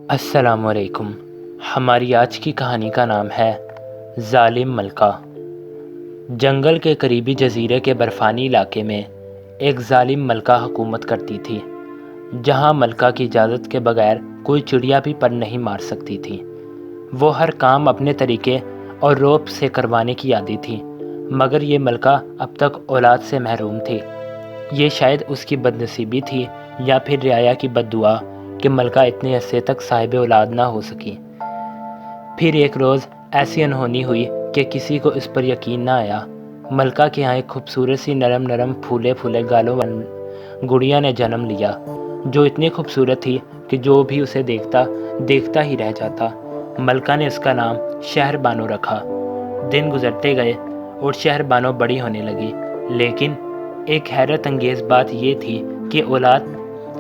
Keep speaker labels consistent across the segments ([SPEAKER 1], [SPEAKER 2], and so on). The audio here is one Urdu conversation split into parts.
[SPEAKER 1] السلام علیکم۔ ہماری آج کی کہانی کا نام ہے ظالم ملکہ۔ جنگل کے قریبی جزیرے کے برفانی علاقے میں ایک ظالم ملکہ حکومت کرتی تھی، جہاں ملکہ کی اجازت کے بغیر کوئی چڑیا بھی پر نہیں مار سکتی تھی۔ وہ ہر کام اپنے طریقے اور روپ سے کروانے کی عادی تھی، مگر یہ ملکہ اب تک اولاد سے محروم تھی۔ یہ شاید اس کی بد نصیبی تھی یا پھر رعایا کی بد دعا کہ ملکہ اتنے عرصے تک صاحب اولاد نہ ہو سکی۔ پھر ایک روز ایسی انہونی ہوئی کہ کسی کو اس پر یقین نہ آیا۔ ملکہ کے ہاں ایک خوبصورت سی نرم پھولے گالوں والی گڑیا نے جنم لیا، جو اتنی خوبصورت تھی کہ جو بھی اسے دیکھتا ہی رہ جاتا۔ ملکہ نے اس کا نام شہر بانو رکھا۔ دن گزرتے گئے اور شہر بانو بڑی ہونے لگی، لیکن ایک حیرت انگیز بات یہ تھی کہ اولاد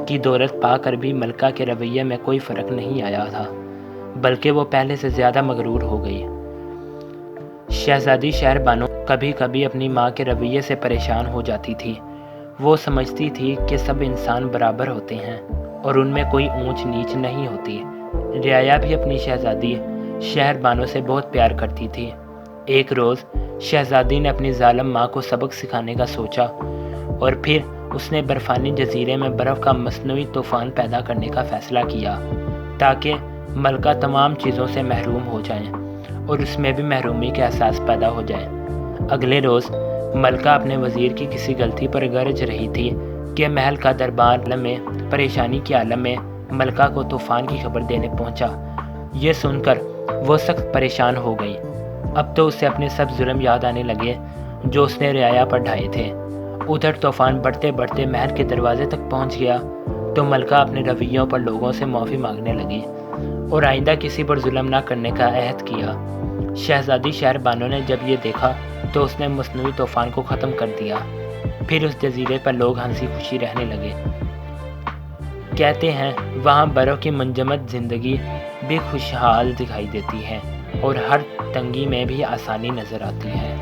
[SPEAKER 1] کی دولت پا کر بھی ملکہ کے رویے میں کوئی فرق نہیں آیا تھا، بلکہ وہ پہلے سے زیادہ مغرور ہو گئی۔ شہزادی شہر بانو کبھی کبھی اپنی ماں کے رویے سے پریشان ہو جاتی تھی۔ وہ سمجھتی تھی کہ سب انسان برابر ہوتے ہیں اور ان میں کوئی اونچ نیچ نہیں ہوتی۔ رعایا بھی اپنی شہزادی شہر بانو سے بہت پیار کرتی تھی۔ ایک روز شہزادی نے اپنی ظالم ماں کو سبق سکھانے کا سوچا اور پھر اس نے برفانی جزیرے میں برف کا مصنوعی طوفان پیدا کرنے کا فیصلہ کیا تاکہ ملکہ تمام چیزوں سے محروم ہو جائیں اور اس میں بھی محرومی کا احساس پیدا ہو جائے۔ اگلے روز ملکہ اپنے وزیر کی کسی غلطی پر گرج رہی تھی کہ محل کا دربار میں پریشانی کے عالم میں ملکہ کو طوفان کی خبر دینے پہنچا۔ یہ سن کر وہ سخت پریشان ہو گئی۔ اب تو اسے اپنے سب ظلم یاد آنے لگے جو اس نے رعایا پر ڈھائے تھے۔ ادھر طوفان بڑھتے محل کے دروازے تک پہنچ گیا تو ملکہ اپنے رویوں پر لوگوں سے معافی مانگنے لگی اور آئندہ کسی پر ظلم نہ کرنے کا عہد کیا۔ شہزادی شہر بانو نے جب یہ دیکھا تو اس نے مصنوعی طوفان کو ختم کر دیا۔ پھر اس جزیرے پر لوگ ہنسی خوشی رہنے لگے۔ کہتے ہیں وہاں برف کی منجمد زندگی بھی خوشحال دکھائی دیتی ہے اور ہر تنگی میں بھی آسانی نظر آتی ہے۔